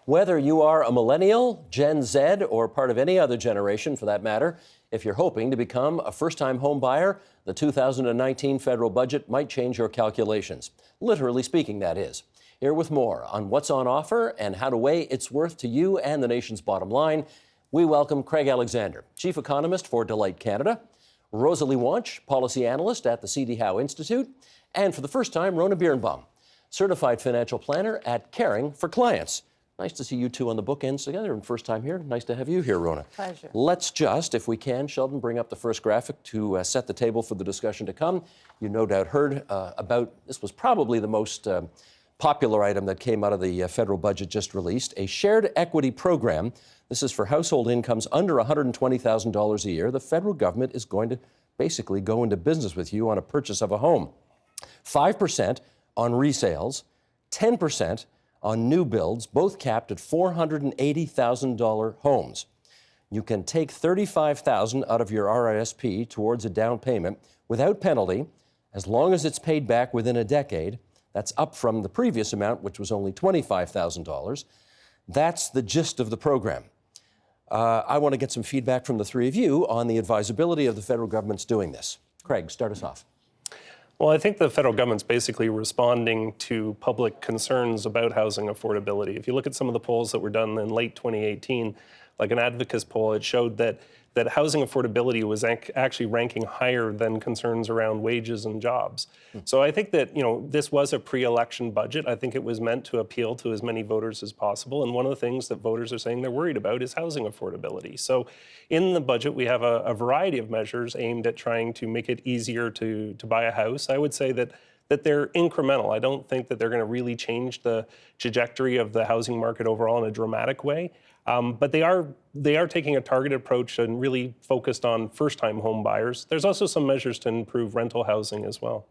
Whether you are a millennial, Gen Z, or part of any other generation for that matter, if you're hoping to become a first-time home buyer, the 2019 federal budget might change your calculations. Literally speaking, that is. Here with more on what's on offer and how to weigh its worth to you and the nation's bottom line, we welcome Craig Alexander, Chief Economist for Deloitte Canada, Rosalie Wanch, Policy Analyst at the C.D. Howe Institute, and for the first time, Rona Birnbaum, Certified Financial Planner at Caring for Clients. Nice to see you two on the bookends together, and first time here. Nice to have you here, Rona. Pleasure. Let's just, if we can, Sheldon, bring up the first graphic to set the table for the discussion to come. You no doubt heard about, this was probably the most popular item that came out of the federal budget just released, a shared equity program. This is for household incomes under $120,000 a year. The federal government is going to basically go into business with you on a purchase of a home. 5% on resales, 10% on new builds, both capped at $480,000 homes. You can take $35,000 out of your RRSP towards a down payment without penalty, as long as it's paid back within a decade. That's up from the previous amount, which was only $25,000. That's the gist of the program. I want to get some feedback from the three of you on the advisability of the federal government's doing this. Craig, start us off. Well, I think the federal government's basically responding to public concerns about housing affordability. If you look at some of the polls that were done in late 2018, like an Advocates poll, it showed that housing affordability was actually ranking higher than concerns around wages and jobs. So I think that, this was a pre-election budget. I think it was meant to appeal to as many voters as possible. And one of the things that voters are saying they're worried about is housing affordability. So in the budget, we have a variety of measures aimed at trying to make it easier to buy a house. I would say that they're incremental. I don't think that they're going to really change the trajectory of the housing market overall in a dramatic way. But they are taking a targeted approach and really focused on first-time home buyers. There's also some measures to improve rental housing as well.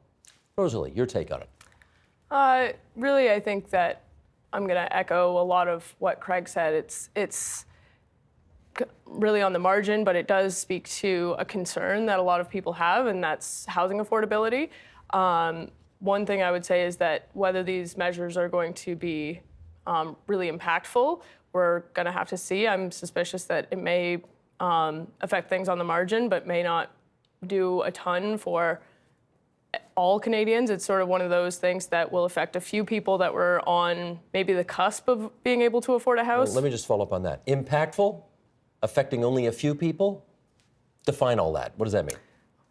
Rosalie, your take on it. Really, I think that I'm going to echo a lot of what Craig said. It's really on the margin, but it does speak to a concern that a lot of people have, and that's housing affordability. One thing I would say is that whether these measures are going to be really impactful, we're going to have to see. I'm suspicious that it may affect things on the margin, but may not do a ton for all Canadians. It's sort of one of those things that will affect a few people that were on maybe the cusp of being able to afford a house. Well, let me just follow up on that. Impactful, affecting only a few people? Define all that. What does that mean?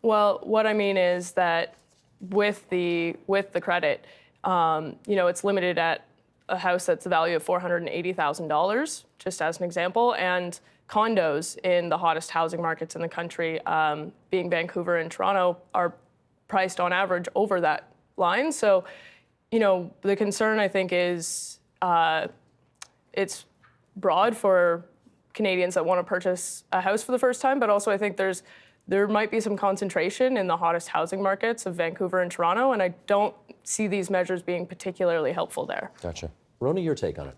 Well, what I mean is that with the credit, it's limited at a house that's a value of $480,000, just as an example, and condos in the hottest housing markets in the country, being Vancouver and Toronto, are priced on average over that line. So, the concern, I think, is it's broad for Canadians that want to purchase a house for the first time, but also I think there might be some concentration in the hottest housing markets of Vancouver and Toronto, and I don't see these measures being particularly helpful there. Gotcha. Rona, your take on it.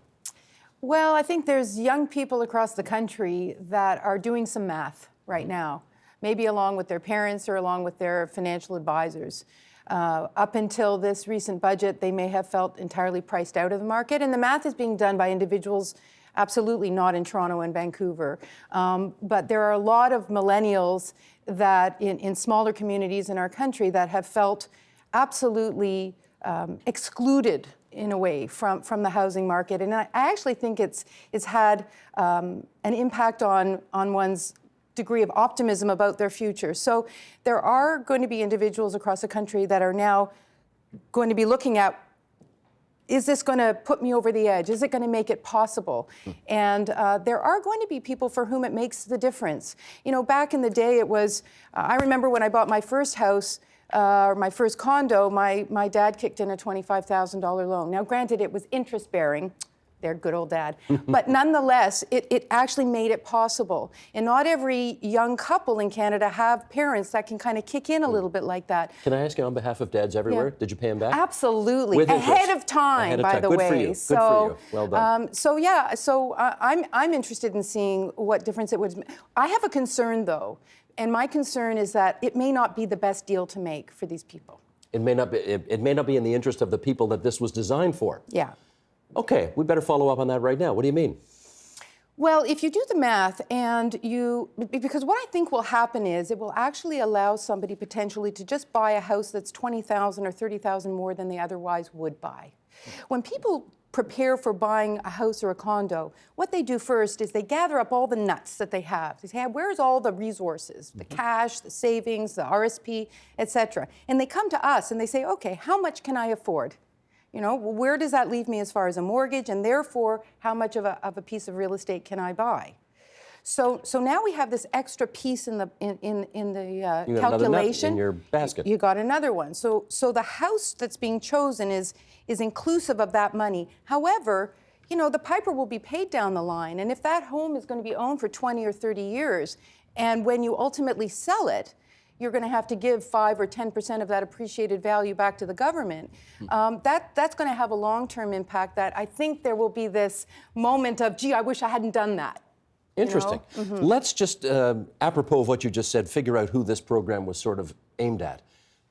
Well, I think there's young people across the country that are doing some math right now, maybe along with their parents or along with their financial advisors. Up until this recent budget, they may have felt entirely priced out of the market, and the math is being done by individuals absolutely not in Toronto and Vancouver. But there are a lot of millennials that in smaller communities in our country that have felt absolutely excluded in a way from the housing market. And I actually think it's had an impact on one's degree of optimism about their future. So there are going to be individuals across the country that are now going to be looking at, is this going to put me over the edge? Is it going to make it possible? And there are going to be people for whom it makes the difference. Back in the day, it was, I remember when I bought my first house, my first condo, my dad kicked in a $25,000 loan. Now, granted, it was interest-bearing. Their good old dad. But nonetheless, it actually made it possible. And not every young couple in Canada have parents that can kind of kick in a little bit like that. Can I ask you on behalf of dads everywhere, Yeah. Did you pay him back? Absolutely. With Ahead interest. of time, Ahead of by time. the Good way. for you. Good So, for you. Well done. I'm interested in seeing what difference it would. I have a concern, though, and my concern is that it may not be the best deal to make for these people. It may not be in the interest of the people that this was designed for. Yeah. Okay, we better follow up on that right now. What do you mean? Well, if you do the math because what I think will happen is it will actually allow somebody potentially to just buy a house that's $20,000 or $30,000 more than they otherwise would buy. When people prepare for buying a house or a condo, what they do first is they gather up all the nuts that they have. They say, where's all the resources, the cash, the savings, the RSP, et cetera. And they come to us and they say, okay, how much can I afford? You know, where does that leave me as far as a mortgage, and therefore, how much of a piece of real estate can I buy? So now we have this extra piece in the You got another nut calculation. in your basket. You got another one. So the house that's being chosen is inclusive of that money. However, you know, the piper will be paid down the line, and if that home is going to be owned for 20 or 30 years, and when you ultimately sell it, you're going to have to give 5 or 10% of that appreciated value back to the government. That's going to have a long-term impact that I think there will be this moment of, gee, I wish I hadn't done that. Interesting. Let's just, apropos of what you just said, figure out who this program was sort of aimed at.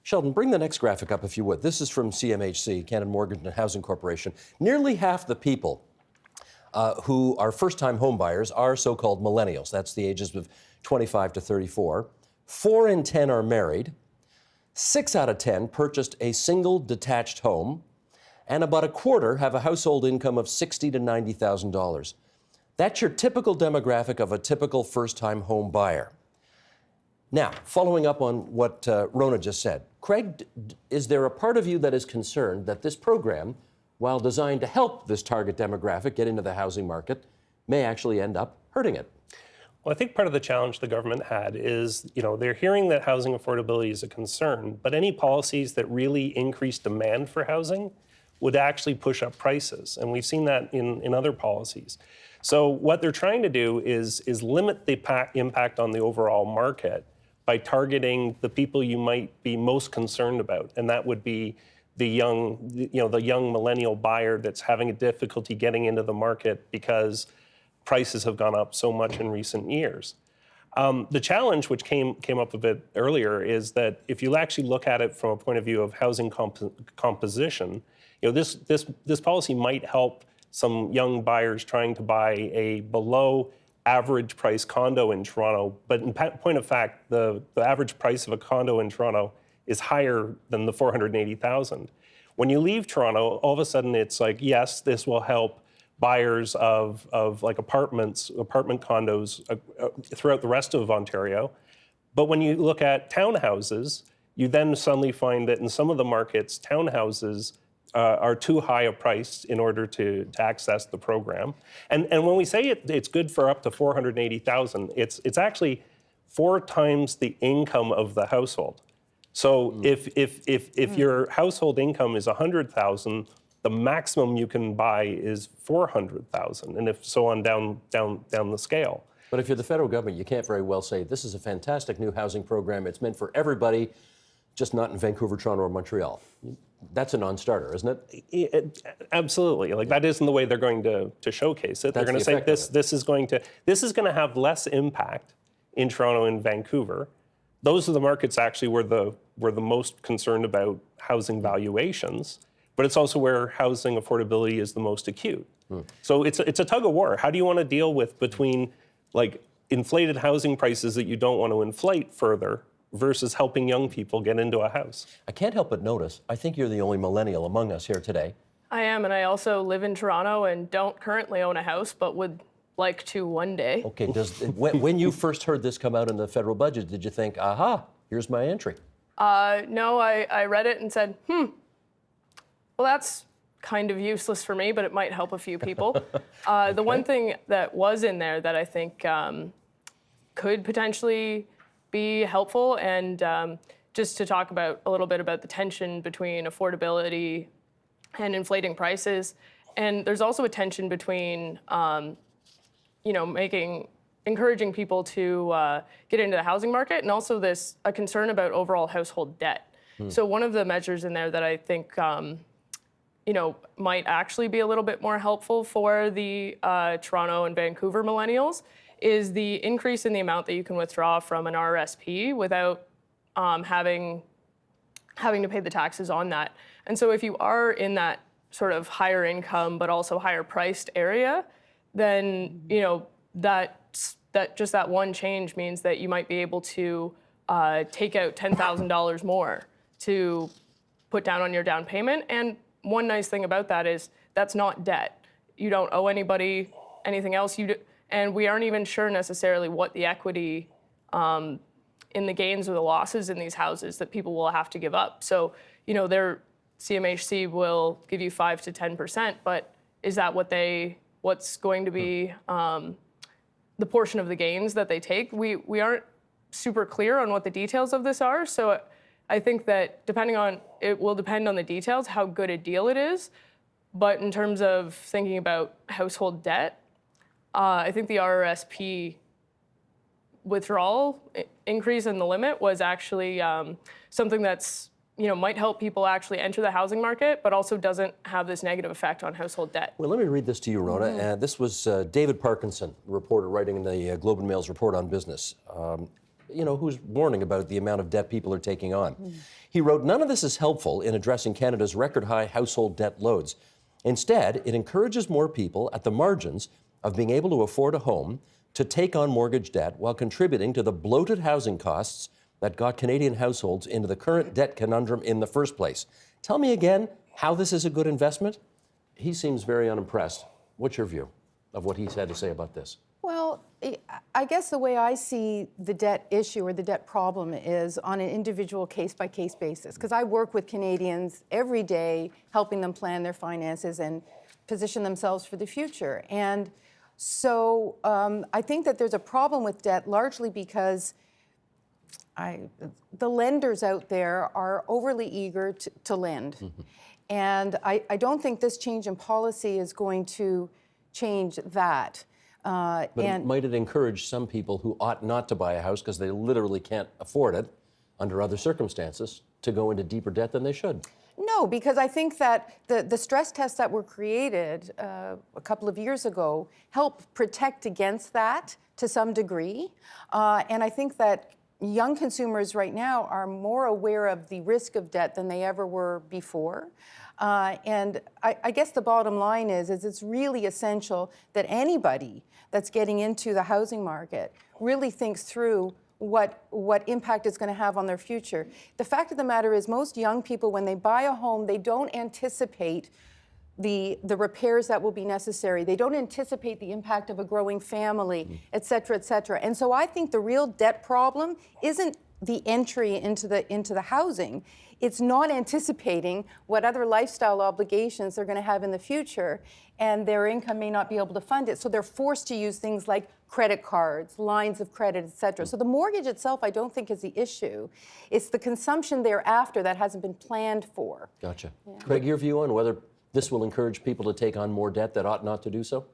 Sheldon, bring the next graphic up if you would. This is from CMHC, Canada Mortgage and Housing Corporation. Nearly half the people who are first-time home buyers are so-called millennials. That's the ages of 25 to 34. 4 in 10 are married. 6 out of 10 purchased a single detached home, and about a quarter have a household income of $60,000 to $90,000. That's your typical demographic of a typical first-time home buyer. Now, following up on what Rona just said, Craig, is there a part of you that is concerned that this program, while designed to help this target demographic get into the housing market, may actually end up hurting it? Well, I think part of the challenge the government had is, you know, they're hearing that housing affordability is a concern, but any policies that really increase demand for housing would actually push up prices. And we've seen that in other policies. So what they're trying to do is limit the impact on the overall market by targeting the people you might be most concerned about. And that would be the young millennial buyer that's having a difficulty getting into the market because prices have gone up so much in recent years. The challenge, which came up a bit earlier, is that if you actually look at it from a point of view of housing composition, you know, this policy might help some young buyers trying to buy a below average price condo in Toronto, but in point of fact, the average price of a condo in Toronto is higher than the $480,000. When you leave Toronto, all of a sudden it's like, yes, this will help buyers of like apartment condos throughout the rest of Ontario. But when you look at townhouses, you then suddenly find that in some of the markets, townhouses are too high a price in order to access the program. And when we say it's good for up to $480,000, it's actually 4 times the income of the household. So if your household income is $100,000, the maximum you can buy is $400,000, and if so on down the scale. But if you're the federal government, you can't very well say, this is a fantastic new housing program. It's meant for everybody, just not in Vancouver, Toronto, or Montreal. That's a non-starter, isn't it? Absolutely. Like that isn't the way they're going to showcase it. They're going to say this is going to have less impact in Toronto and Vancouver. Those are the markets actually where we're the most concerned about housing valuations, but it's also where housing affordability is the most acute. So it's a tug of war. How do you want to deal with between like inflated housing prices that you don't want to inflate further versus helping young people get into a house? I can't help but notice, I think you're the only millennial among us here today. I am, and I also live in Toronto and don't currently own a house, but would like to one day. Okay, when you first heard this come out in the federal budget, did you think, aha, here's my entry? No, I read it and said, well, that's kind of useless for me, but it might help a few people. Okay. The one thing that was in there that I think could potentially be helpful, and just to talk about a little bit about the tension between affordability and inflating prices. And there's also a tension between, encouraging people to get into the housing market, and also a concern about overall household debt. So one of the measures in there that I think, might actually be a little bit more helpful for the Toronto and Vancouver millennials is the increase in the amount that you can withdraw from an RRSP without having to pay the taxes on that. And so if you are in that sort of higher income but also higher priced area, then that one change means that you might be able to take out $10,000 more to put down on your down payment. And one nice thing about that is that's not debt. You don't owe anybody anything else. And we aren't even sure necessarily what the equity in the gains or the losses in these houses that people will have to give up. So, their CMHC will give you 5 to 10%, but is that what's going to be the portion of the gains that they take? We aren't super clear on what the details of this are. So I think that it will depend on the details, how good a deal it is. But in terms of thinking about household debt, I think the RRSP withdrawal increase in the limit was actually something that's might help people actually enter the housing market, but also doesn't have this negative effect on household debt. Well, let me read this to you, Rona. This was David Parkinson, a reporter writing in the Globe and Mail's Report on Business, who's warning about the amount of debt people are taking on. He wrote, "None of this is helpful in addressing Canada's record-high household debt loads. Instead, it encourages more people at the margins of being able to afford a home to take on mortgage debt while contributing to the bloated housing costs that got Canadian households into the current debt conundrum in the first place." Tell me again how this is a good investment? He seems very unimpressed. What's your view of what he's had to say about this? Well, I guess the way I see the debt issue or the debt problem is on an individual case-by-case basis, because I work with Canadians every day, helping them plan their finances and position themselves for the future. And so I think that there's a problem with debt largely because the lenders out there are overly eager to lend. And I don't think this change in policy is going to change that. But might it encourage some people who ought not to buy a house because they literally can't afford it under other circumstances to go into deeper debt than they should? No, because I think that the stress tests that were created a couple of years ago help protect against that to some degree. And I think that young consumers right now are more aware of the risk of debt than they ever were before. And I guess the bottom line is it's really essential that anybody that's getting into the housing market really thinks through what impact it's going to have on their future. The fact of the matter is most young people, when they buy a home, they don't anticipate the repairs that will be necessary. They don't anticipate the impact of a growing family, et cetera, et cetera. And so I think the real debt problem isn't the entry into the housing. It's not anticipating what other lifestyle obligations they're going to have in the future, and their income may not be able to fund it. So they're forced to use things like credit cards, lines of credit, et cetera. So the mortgage itself, I don't think is the issue. It's the consumption thereafter that hasn't been planned for. Gotcha. Yeah. Craig, your view on whether this will encourage people to take on more debt that ought not to do so?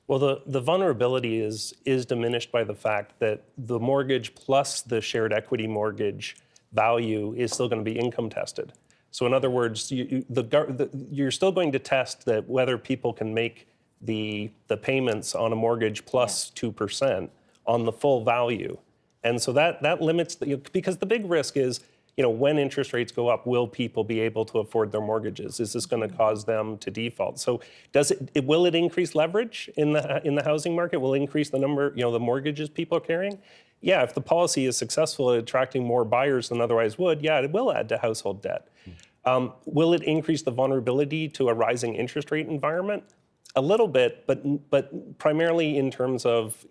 Well, the vulnerability is diminished by the fact that the mortgage plus the shared equity mortgage value is still going to be income tested. So in other words, you're still going to test that whether people can make the payments on a mortgage plus 2% on the full value. And so that limits, because the big risk is, when interest rates go up, will people be able to afford their mortgages? Is this going to cause them to default? So will it increase leverage in the housing market? Will it increase the number, the mortgages people are carrying? Yeah, if the policy is successful at attracting more buyers than otherwise would, yeah, it will add to household debt. Will it increase the vulnerability to a rising interest rate environment? A little bit, but primarily in terms of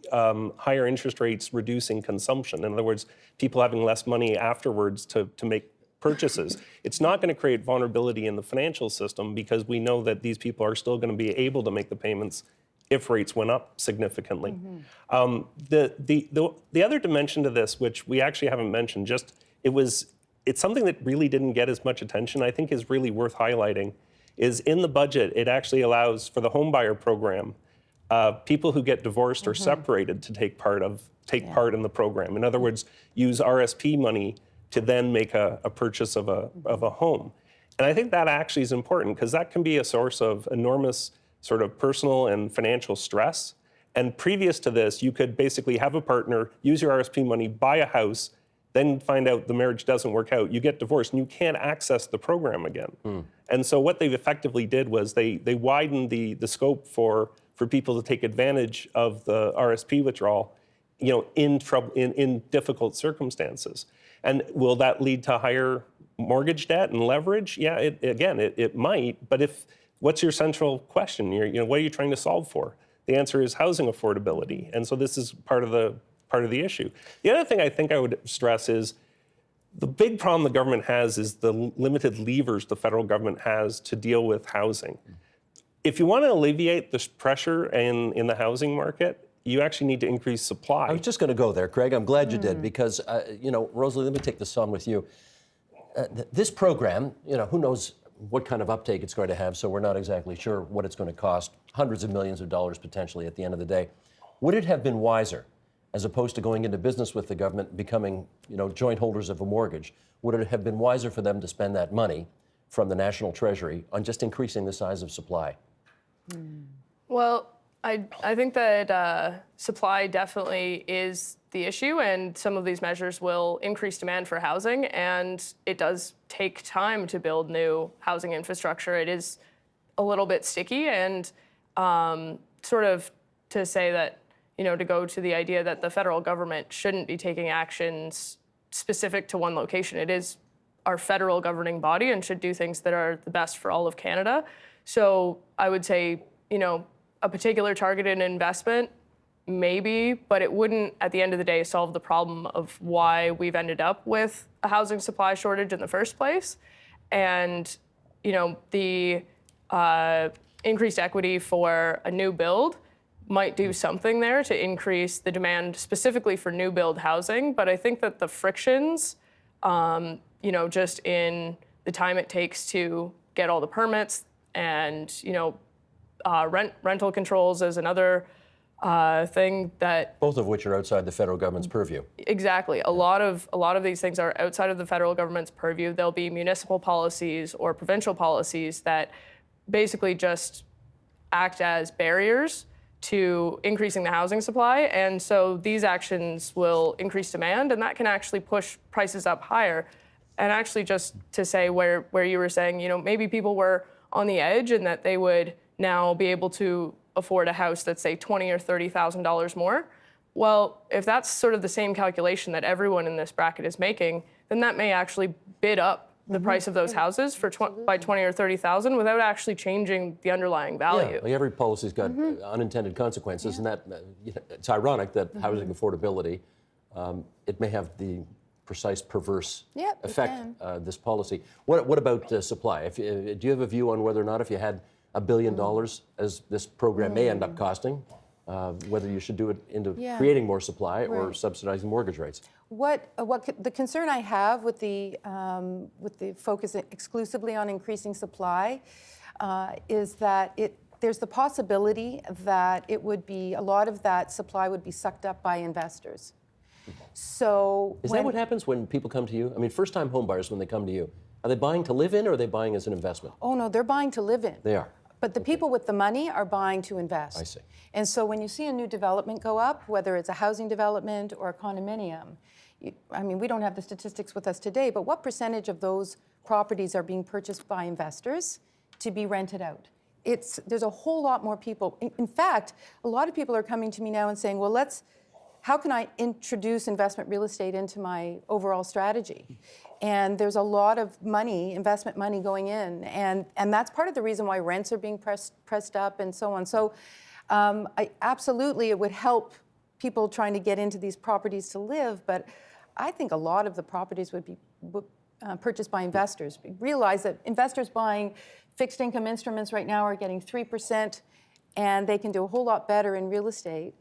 higher interest rates reducing consumption. In other words, people having less money afterwards to make purchases. It's not going to create vulnerability in the financial system because we know that these people are still going to be able to make the payments if rates went up significantly. The other dimension to this, which we actually haven't mentioned, it's something that really didn't get as much attention, I think is really worth highlighting, is in the budget, it actually allows for the homebuyer program, people who get divorced or separated to take part in the program. In other words, use RSP money to then make a purchase of a home. And I think that actually is important because that can be a source of enormous sort of personal and financial stress. And previous to this, you could basically have a partner, use your RSP money, buy a house, then find out the marriage doesn't work out, you get divorced, and you can't access the program again. And so what they've effectively did was they widened the scope for people to take advantage of the RSP withdrawal, in difficult circumstances. And will that lead to higher mortgage debt and leverage? Yeah, it might. But what's your central question? What are you trying to solve for? The answer is housing affordability. And so this is part of the issue. The other thing I think I would stress is the big problem the government has is the limited levers the federal government has to deal with housing. If you want to alleviate this pressure in the housing market, you actually need to increase supply. I was just going to go there, Craig. I'm glad you did, because, Rosalie, let me take this on with you. This program, who knows what kind of uptake it's going to have, so we're not exactly sure what it's going to cost, hundreds of millions of dollars potentially at the end of the day. Would it have been wiser, as opposed to going into business with the government, becoming, joint holders of a mortgage, would it have been wiser for them to spend that money from the National Treasury on just increasing the size of supply? Well, I think that supply definitely is the issue, and some of these measures will increase demand for housing, and it does take time to build new housing infrastructure. It is a little bit sticky, and sort of to say that, to go to the idea that the federal government shouldn't be taking actions specific to one location. It is our federal governing body and should do things that are the best for all of Canada. So I would say, a particular targeted investment, maybe, but it wouldn't, at the end of the day, solve the problem of why we've ended up with a housing supply shortage in the first place. And, the increased equity for a new build might do something there to increase the demand specifically for new build housing. But I think that the frictions, just in the time it takes to get all the permits and, rental controls is another thing that... Both of which are outside the federal government's purview. Exactly. A lot of these things are outside of the federal government's purview. There'll be municipal policies or provincial policies that basically just act as barriers to increasing the housing supply. And so these actions will increase demand, and that can actually push prices up higher. And actually, just to say where you were saying, maybe people were on the edge and that they would now be able to afford a house that's, say, $20,000 or $30,000 more. Well, if that's sort of the same calculation that everyone in this bracket is making, then that may actually bid up the price of those houses by $20,000 or $30,000 without actually changing the underlying value. Yeah, every policy's got unintended consequences, and that it's ironic that housing affordability, it may have the precise perverse effect, this policy. What about supply? Do you have a view on whether or not, if you had $1 billion, as this program may end up costing, whether you should do it into creating more supply or subsidizing mortgage rates? The concern I have with the focus exclusively on increasing supply is that there's the possibility that a lot of that supply would be sucked up by investors. So is that what happens when people come to you? I mean, first-time home buyers, when they come to you, are they buying to live in, or are they buying as an investment? Oh no, they're buying to live in. They are. But the people with the money are buying to invest. I see. And so when you see a new development go up, whether it's a housing development or a condominium, we don't have the statistics with us today, but what percentage of those properties are being purchased by investors to be rented out? There's a whole lot more people. In fact, a lot of people are coming to me now and saying, well, how can I introduce investment real estate into my overall strategy? And there's a lot of money, investment money going in. And that's part of the reason why rents are being pressed up and so on. So absolutely, it would help people trying to get into these properties to live. But I think a lot of the properties would be purchased by investors. Realize that investors buying fixed income instruments right now are getting 3%, and they can do a whole lot better in real estate.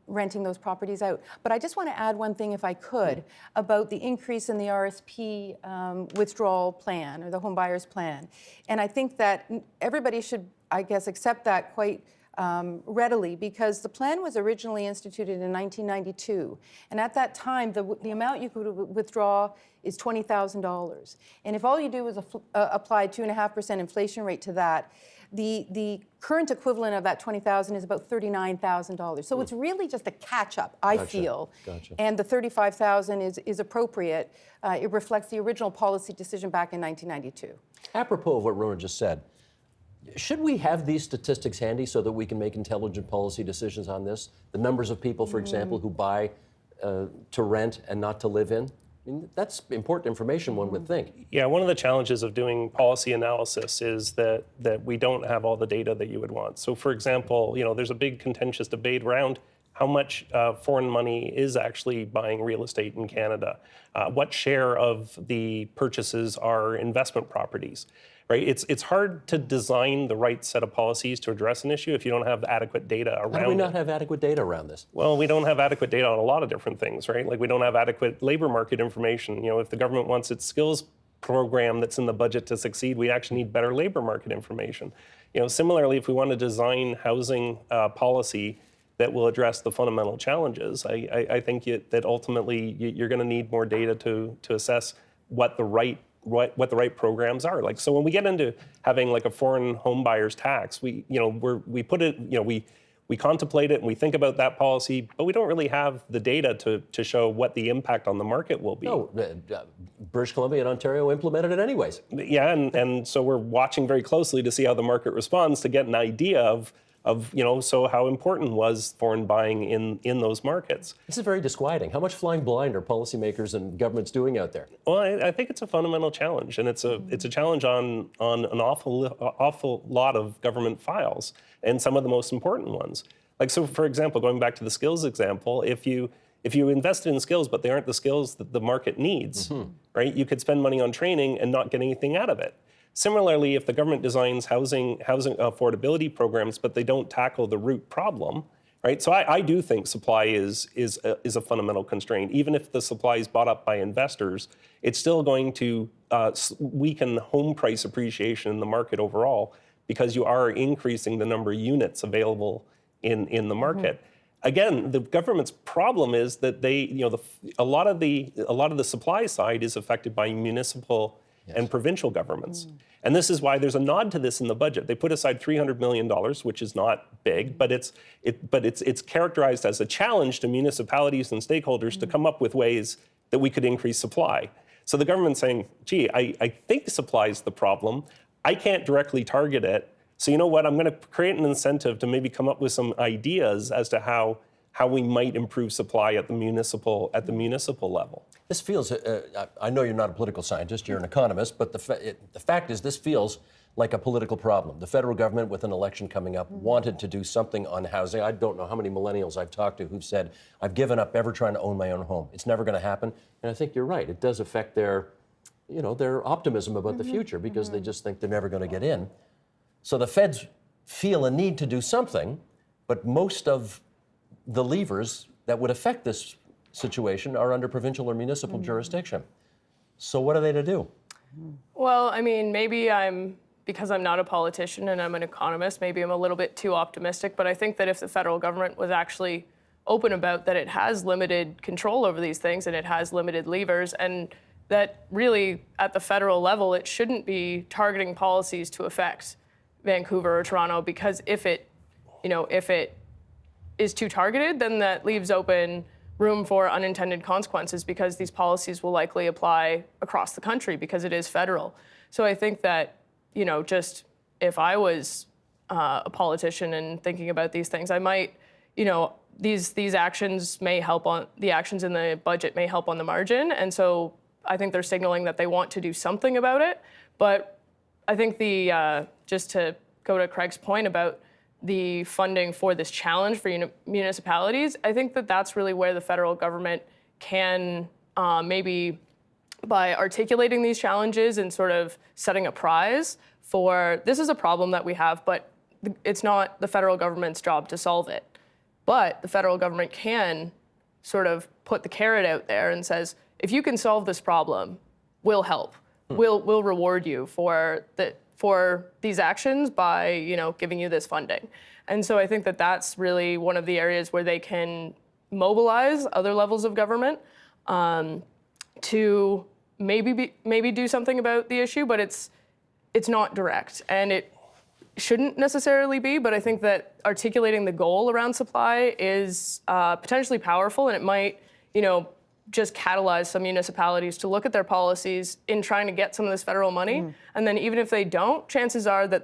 Renting those properties out. But I just want to add one thing, if I could, about the increase in the RRSP withdrawal plan, or the home buyers plan. And I think that everybody should, accept that quite readily, because the plan was originally instituted in 1992. And at that time, the amount you could withdraw is $20,000. And if all you do is apply 2.5% inflation rate to that, The current equivalent of that $20,000 is about $39,000. So it's really just a catch-up, I feel. Gotcha. And the $35,000 is appropriate. It reflects the original policy decision back in 1992. Apropos of what Rona just said, should we have these statistics handy so that we can make intelligent policy decisions on this? The numbers of people, for example, who buy to rent and not to live in? I mean, that's important information, one would think. Yeah, one of the challenges of doing policy analysis is that we don't have all the data that you would want. So, for example, there's a big contentious debate around how much foreign money is actually buying real estate in Canada. What share of the purchases are investment properties? Right? It's hard to design the right set of policies to address an issue if you don't have adequate data around it. How do we not have adequate data around this? Well, we don't have adequate data on a lot of different things, right? Like we don't have adequate labor market information. If the government wants its skills program that's in the budget to succeed, we actually need better labor market information. Similarly, if we want to design housing policy that will address the fundamental challenges, I think that ultimately you're going to need more data to assess what the right programs are. Like, so when we get into having like a foreign home buyers tax, we contemplate it and we think about that policy, but we don't really have the data to show what the impact on the market will be. No, British Columbia and Ontario implemented it anyways. Yeah, and so we're watching very closely to see how the market responds to get an idea of so how important was foreign buying in those markets. This is very disquieting. How much flying blind are policymakers and governments doing out there? Well, I think it's a fundamental challenge, and it's a challenge on an awful lot of government files, and some of the most important ones. Like, so for example, going back to the skills example, if you invested in skills but they aren't the skills that the market needs, right? You could spend money on training and not get anything out of it. Similarly, if the government designs housing affordability programs, but they don't tackle the root problem, right? So I do think supply is a fundamental constraint. Even if the supply is bought up by investors, it's still going to weaken home price appreciation in the market overall because you are increasing the number of units available in the market. Again, the government's problem is that a lot of the supply side is affected by municipal and provincial governments. And this is why there's a nod to this in the budget. They put aside $300 million, which is not big, but it's characterized as a challenge to municipalities and stakeholders to come up with ways that we could increase supply. So the government's saying, gee, I think supply is the problem. I can't directly target it. So you know what, I'm going to create an incentive to maybe come up with some ideas as to how we might improve supply at the municipal level. This feels, I know you're not a political scientist, you're an economist, but the fact is this feels like a political problem. The federal government, with an election coming up, wanted to do something on housing. I don't know how many millennials I've talked to who've said, I've given up ever trying to own my own home. It's never going to happen. And I think you're right. It does affect their optimism about the future because they just think they're never going to get in. So the feds feel a need to do something, but most of the levers that would affect this situation are under provincial or municipal jurisdiction. So what are they to do? Well, I mean, maybe because I'm not a politician and I'm an economist, maybe I'm a little bit too optimistic, but I think that if the federal government was actually open about that it has limited control over these things and it has limited levers, and that really at the federal level it shouldn't be targeting policies to affect Vancouver or Toronto, because if it is too targeted, then that leaves open room for unintended consequences because these policies will likely apply across the country because it is federal. So I think that, just if I was a politician and thinking about these things, I might, these actions may help on, the actions in the budget may help on the margin. And so I think they're signaling that they want to do something about it. But I think just to go to Craig's point about the funding for this challenge for municipalities, I think that that's really where the federal government can maybe by articulating these challenges and sort of setting a prize for, this is a problem that we have, but it's not the federal government's job to solve it. But the federal government can sort of put the carrot out there and says, if you can solve this problem, we'll help. We'll reward you for these actions by, giving you this funding. And so I think that that's really one of the areas where they can mobilize other levels of government to maybe do something about the issue, but it's not direct. And shouldn't necessarily be, but I think that articulating the goal around supply is potentially powerful, and it might, just catalyze some municipalities to look at their policies in trying to get some of this federal money. And then even if they don't, chances are that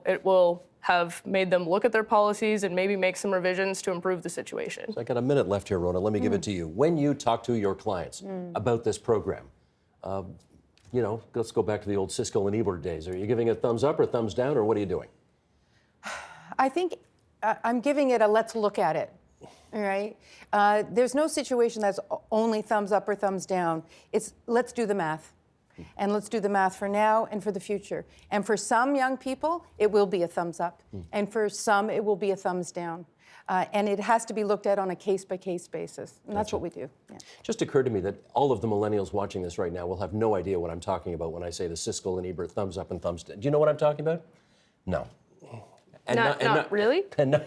it will have made them look at their policies and maybe make some revisions to improve the situation. So I got a minute left here, Rona. Let me give it to you. When you talk to your clients about this program, let's go back to the old Siskel and Ebert days. Are you giving it a thumbs up or thumbs down, or what are you doing? I think I'm giving it a let's look at it. All right. There's no situation that's only thumbs up or thumbs down. It's let's do the math. And let's do the math for now and for the future. And for some young people, it will be a thumbs up. And for some, it will be a thumbs down. And it has to be looked at on a case-by-case basis. And that's what we do. Yeah. Just occurred to me that all of the millennials watching this right now will have no idea what I'm talking about when I say the Siskel and Ebert thumbs up and thumbs down. Do you know what I'm talking about? No. And Not really? And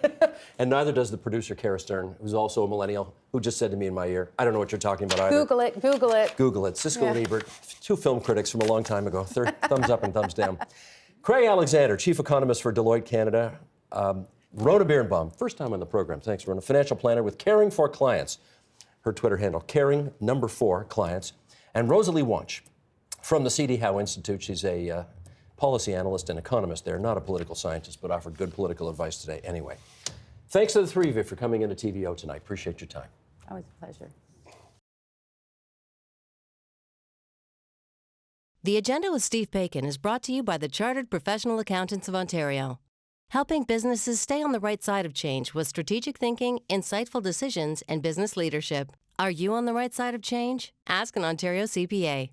neither does the producer, Kara Stern, who's also a millennial, who just said to me in my ear, I don't know what you're talking about either. Google it. Google it. Google it. Siskel and Ebert, two film critics from a long time ago. Thumbs up and thumbs down. Craig Alexander, Chief Economist for Deloitte Canada. Rona Birnbaum, first time on the program. Thanks, Rona. Financial planner with Caring for Clients. Her Twitter handle, Caring4 Clients. And Rosalie Wunsch from the C.D. Howe Institute. She's a policy analyst and economist there, not a political scientist, but offered good political advice today anyway. Thanks to the three of you for coming into TVO tonight. Appreciate your time. Always a pleasure. The Agenda with Steve Bacon is brought to you by the Chartered Professional Accountants of Ontario, helping businesses stay on the right side of change with strategic thinking, insightful decisions, and business leadership. Are you on the right side of change? Ask an Ontario CPA.